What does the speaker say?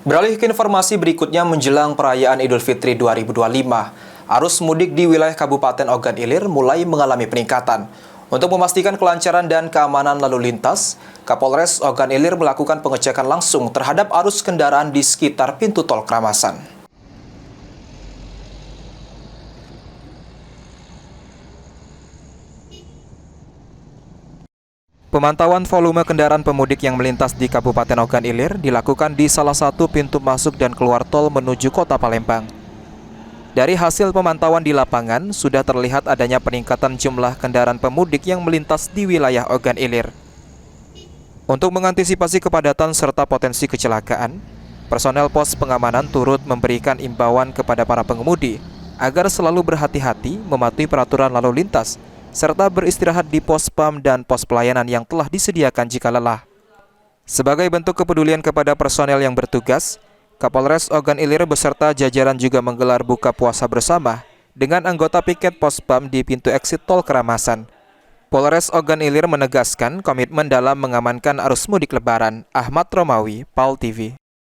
Beralih ke informasi berikutnya menjelang perayaan Idul Fitri 2025, arus mudik di wilayah Kabupaten Ogan Ilir mulai mengalami peningkatan. Untuk memastikan kelancaran dan keamanan lalu lintas, Kapolres Ogan Ilir melakukan pengecekan langsung terhadap arus kendaraan di sekitar pintu tol Kramasan. Pemantauan volume kendaraan pemudik yang melintas di Kabupaten Ogan Ilir dilakukan di salah satu pintu masuk dan keluar tol menuju Kota Palembang. Dari hasil pemantauan di lapangan, sudah terlihat adanya peningkatan jumlah kendaraan pemudik yang melintas di wilayah Ogan Ilir. Untuk mengantisipasi kepadatan serta potensi kecelakaan, personel pos pengamanan turut memberikan imbauan kepada para pengemudi agar selalu berhati-hati mematuhi peraturan lalu lintas serta beristirahat di pos PAM dan pos pelayanan yang telah disediakan jika lelah. Sebagai bentuk kepedulian kepada personel yang bertugas, Kapolres Ogan Ilir beserta jajaran juga menggelar buka puasa bersama dengan anggota piket pos PAM di pintu eksit tol Kramasan. Polres Ogan Ilir menegaskan komitmen dalam mengamankan arus mudik Lebaran. Ahmad Romawi, PAL TV.